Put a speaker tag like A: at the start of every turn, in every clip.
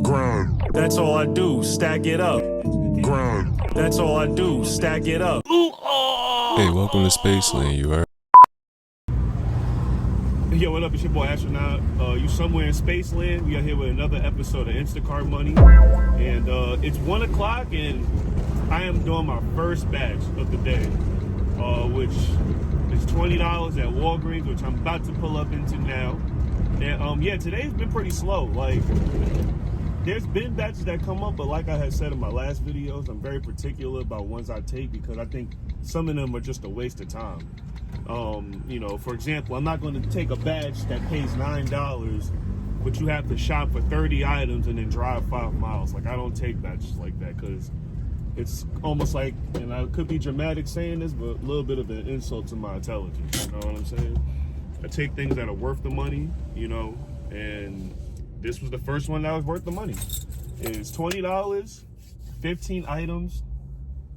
A: Grind.
B: That's all I do, stack it up.
A: Grind.
B: That's all I do, stack it up.
C: Hey, welcome to Spaceland, you heard?
D: Yo, what up? It's your boy Astronaut. You somewhere in Spaceland. We are here with another episode of Instacart Money. And it's 1 o'clock and I am doing my first batch of the day, which is $20 at Walgreens, which I'm about to pull up into now. And yeah, today's been pretty slow. Like, there's been batches that come up, but like I had said in my last videos, I'm very particular about ones I take because I think some of them are just a waste of time. You know, for example, I'm not going to take a batch that pays $9, but you have to shop for 30 items and then drive 5 miles. Like, I don't take batches like that because it's almost like, and I could be dramatic saying this, but a little bit of an insult to my intelligence. You know what I'm saying? I take things that are worth the money, you know, and this was the first one that was worth the money. It's $20, 15 items,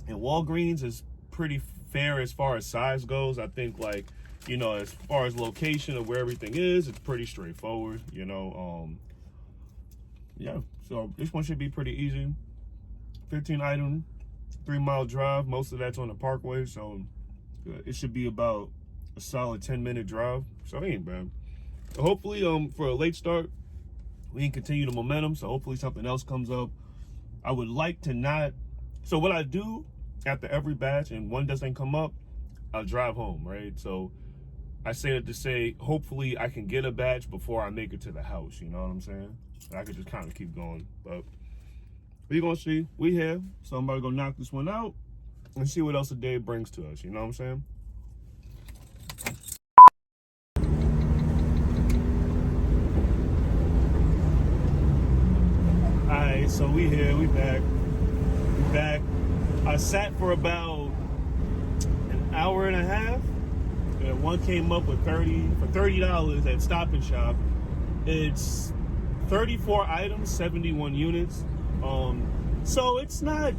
D: and Walgreens is pretty fair as far as size goes. I think, like, you know, as far as location of where everything is, it's pretty straightforward, you know. Yeah, so this one should be pretty easy. 15 item, 3-mile drive. Most of that's on the parkway, so it should be about a solid 10-minute drive, so it ain't bad. So hopefully, for a late start, we can continue the momentum, so hopefully something else comes up. I would like to not, so what I do after every batch and one doesn't come up, I'll drive home, right? So I say that to say, hopefully I can get a batch before I make it to the house, you know what I'm saying? I could just kind of keep going, but we're gonna see. We here, so I'm about to go knock this one out and see what else the day brings to us, you know what I'm saying? Alright, so we here, we back. I sat for about an hour and a half, and one came up with $30 at Stop and Shop. It's 34 items, 71 units. So it's not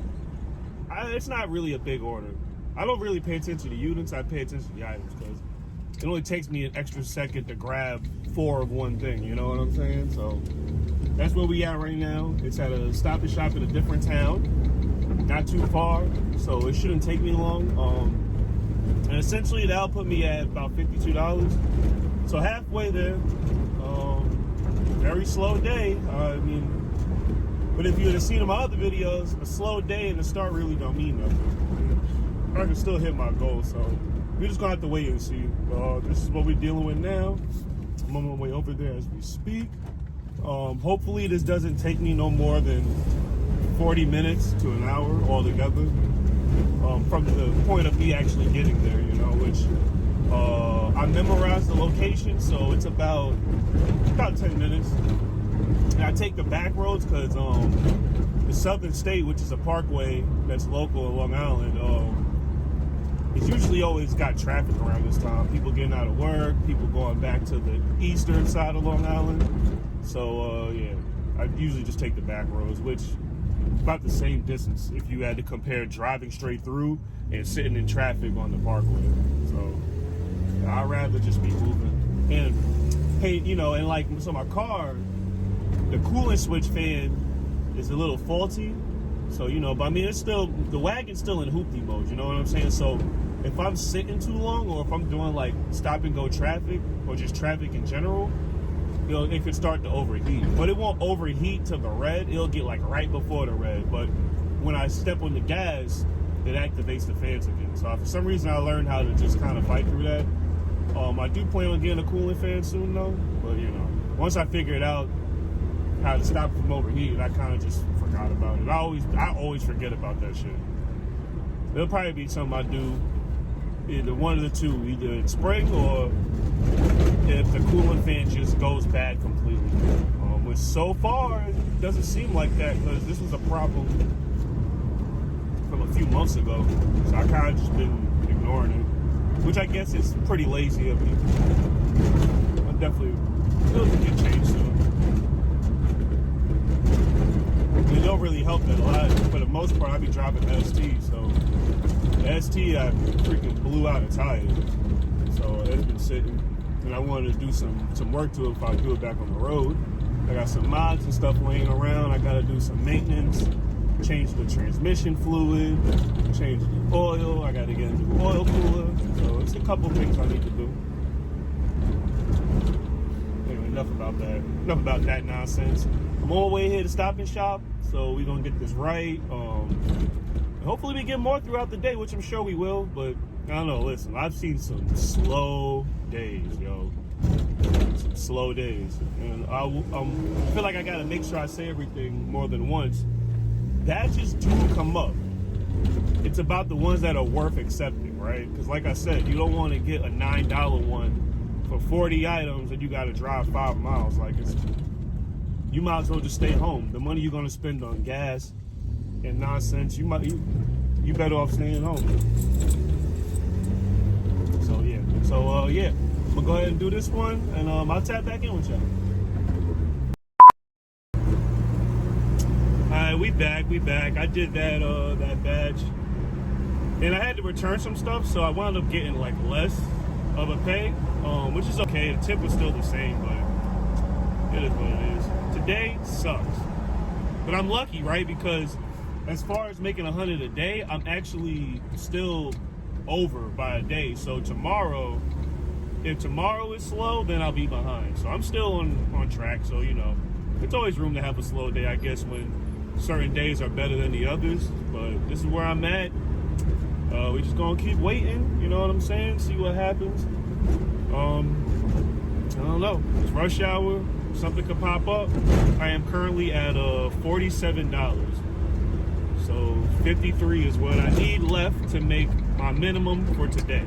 D: really a big order. I don't really pay attention to units. I pay attention to the items because it only takes me an extra second to grab 4 of one thing. You know what I'm saying? So that's where we at right now. It's at a Stop and Shop in a different town, not too far, so it shouldn't take me long. And essentially that'll put me at about $52. So halfway there. Very slow day. I mean, but if you would have seen in my other videos, a slow day and the start really don't mean nothing. I can still hit my goal, so we're just gonna have to wait and see. This is what we're dealing with now. I'm on my way over there as we speak. Hopefully this doesn't take me no more than 40 minutes to an hour altogether. From the point of me actually getting there, you know, which I memorized the location, so it's about 10 minutes. And I take the back roads because the Southern State, which is a parkway that's local in Long Island, it's usually always got traffic around this time. People getting out of work, people going back to the eastern side of Long Island. So yeah, I usually just take the back roads, which is about the same distance if you had to compare driving straight through and sitting in traffic on the parkway. So I'd rather just be moving. And hey, you know, and like, so my car, the coolant switch fan is a little faulty. So, you know, but I mean, it's still, the wagon's still in hoopty mode, you know what I'm saying? So if I'm sitting too long or if I'm doing like stop and go traffic or just traffic in general, you know, it could start to overheat. But it won't overheat to the red. It'll get like right before the red. But when I step on the gas, it activates the fans again. So for some reason I learned how to just kind of fight through that. I do plan on getting a coolant fan soon though. But you know, once I figure it out how to stop it from overheating, I kind of just forgot about it. I always forget about that shit. It'll probably be something I do either one of the two, either in spring or if the coolant fan just goes bad completely. Which so far it doesn't seem like that because this was a problem from a few months ago. So I kind of just been ignoring it, which I guess is pretty lazy of me. I definitely it'll get changed soon. It don't really help that a lot. For the most part, I be driving the ST, so the ST I freaking blew out a tire. So it's been sitting, and I wanted to do some work to it if I do it back on the road. I got some mods and stuff laying around. I gotta do some maintenance, change the transmission fluid, change the oil. I gotta get a new oil cooler. So it's a couple things I need to do. Anyway, enough about that. Enough about that nonsense. I'm on my way here to Stop and Shop, so we're gonna get this right. Hopefully we get more throughout the day, which I'm sure we will, but I don't know. Listen, I've seen some slow days, yo. Some slow days. And I feel like I gotta make sure I say everything more than once. Batches do come up. It's about the ones that are worth accepting, right? Because like I said, you don't want to get a $9 one for 40 items and you gotta drive 5 miles. Like, you might as well just stay home. The money you're gonna spend on gas and nonsense, you better off staying home. So yeah, I'm gonna go ahead and do this one, and I'll tap back in with y'all. All right, we back. I did that badge, and I had to return some stuff, so I wound up getting like less of a pay, which is okay. The tip was still the same, but it is what it is. Today sucks, but I'm lucky, right? Because as far as making 100 a day, I'm actually still over by a day. So tomorrow, if tomorrow is slow, then I'll be behind. So I'm still on track. So, you know, it's always room to have a slow day, I guess, when certain days are better than the others. But this is where I'm at. We just gonna keep waiting, you know what I'm saying? See what happens. I don't know. It's rush hour. Something could pop up. I am currently at $47. So 53 is what I need left to make my minimum for today.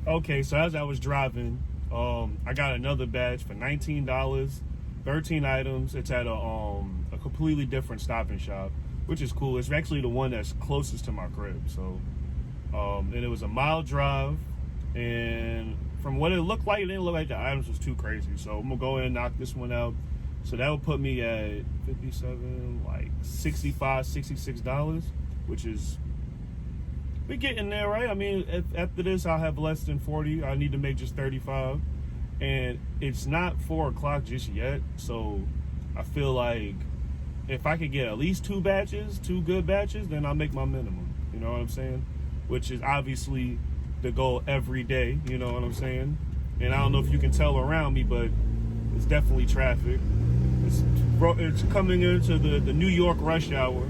D: Okay, so as I was driving, I got another badge for $19, 13 items. It's at a completely different Stop and Shop, which is cool. It's actually the one that's closest to my crib. So, and it was a mile drive, and from what it looked like, it didn't look like the items was too crazy. So I'm gonna go in and knock this one out. So that would put me at 57, like $65, $66, which is, we're getting there, right? I mean, after this, I'll have less than 40. I need to make just 35. And it's not 4 o'clock just yet. So I feel like if I could get at least 2 good batches, then I'll make my minimum. You know what I'm saying? Which is obviously the goal every day. You know what I'm saying? And I don't know if you can tell around me, but it's definitely traffic. It's coming into the New York rush hour,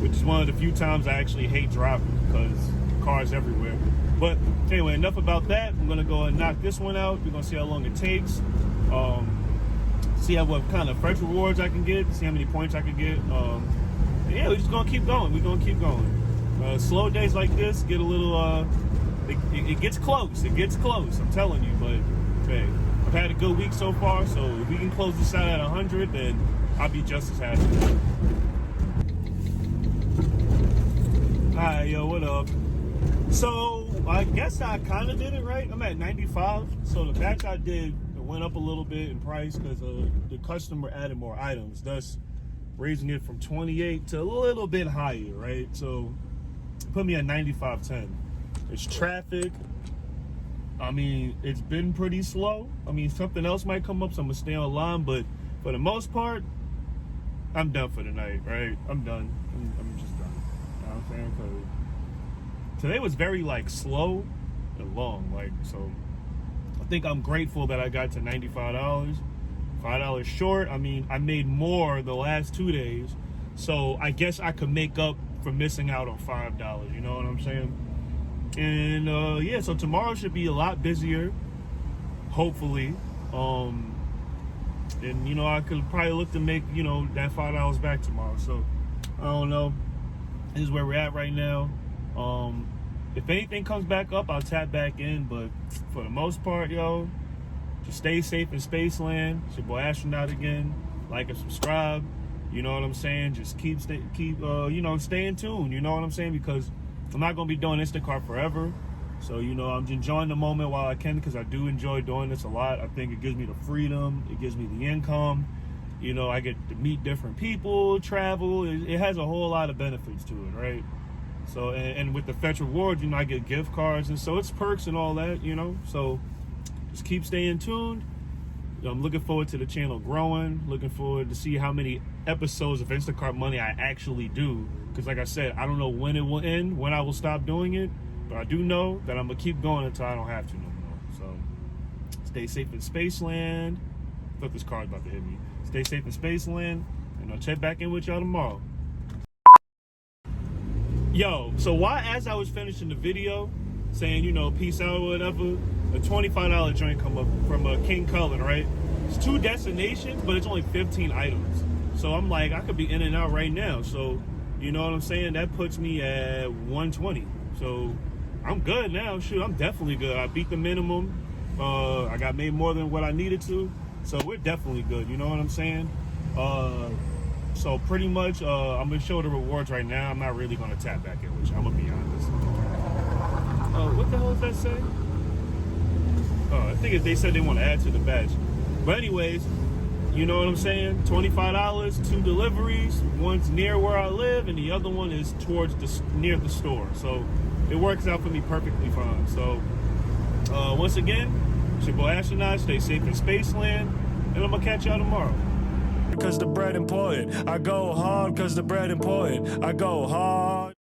D: which is one of the few times I actually hate driving because cars everywhere. But anyway, enough about that. I'm gonna go and knock this one out. We're gonna see how long it takes. See what kind of fresh rewards I can get. See how many points I can get. Yeah, we're just gonna keep going. We're gonna keep going. Slow days like this get a little. It gets close. It gets close. I'm telling you. But hey, I've had a good week so far. So if we can close this out at 100, then I'll be just as happy. Alright, yo, what up? So, I guess I kind of did it right. I'm at 95. So, the batch I did, it went up a little bit in price because the customer added more items, thus raising it from 28 to a little bit higher, right? So, put me at 95.10. It's traffic. I mean, it's been pretty slow. I mean, something else might come up, so I'm going to stay online. But for the most part, I'm done for the night, right? I'm done. I'm just done. You know what I'm saying? Because today was very, like, slow and long. Like, so I think I'm grateful that I got to $95. $5 short. I mean, I made more the last 2 days. So I guess I could make up for missing out on $5. You know what I'm saying? And yeah, so tomorrow should be a lot busier, hopefully. And you know, I could probably look to make, you know, that $5 back tomorrow. So I don't know. This is where we're at right now. If anything comes back up, I'll tap back in. But for the most part, yo, just stay safe in Spaceland. It's your boy Astronaut again. Like and subscribe. You know what I'm saying? Just keep you know, stay in tune. You know what I'm saying? Because I'm not going to be doing Instacart forever. So, you know, I'm enjoying the moment while I can because I do enjoy doing this a lot. I think it gives me the freedom. It gives me the income. You know, I get to meet different people, travel. It has a whole lot of benefits to it, right? So, and with the Fetch rewards, you know, I get gift cards, and so it's perks and all that, you know. So just keep staying tuned. I'm looking forward to the channel growing, looking forward to see how many episodes of Instacart Money I actually do. Because like I said, I don't know when it will end, when I will stop doing it, but I do know that I'm going to keep going until I don't have to no more. So stay safe in Spaceland. I thought this car was about to hit me. Stay safe in Spaceland, and I'll check back in with y'all tomorrow. Yo, so why, as I was finishing the video, saying, you know, peace out or whatever, a $25 joint come up from King Cullen, right? It's 2 destinations, but it's only 15 items. So I'm like, I could be in and out right now. So, you know what I'm saying? That puts me at 120. So I'm good now. Shoot, I'm definitely good. I beat the minimum. I got made more than what I needed to. So we're definitely good. You know what I'm saying? So pretty much, I'm going to show the rewards right now. I'm not really going to tap back in with you. I'm going to be honest. What the hell does that say? I think they said they want to add to the badge. But anyways, you know what I'm saying? $25, 2 deliveries. One's near where I live, and the other one is towards near the store. So it works out for me perfectly fine. So once again, it's your boy Astronaut. Stay safe in Spaceland, and I'm gonna catch y'all tomorrow.
B: Cause the bread important. I go hard cause the bread important. I go hard.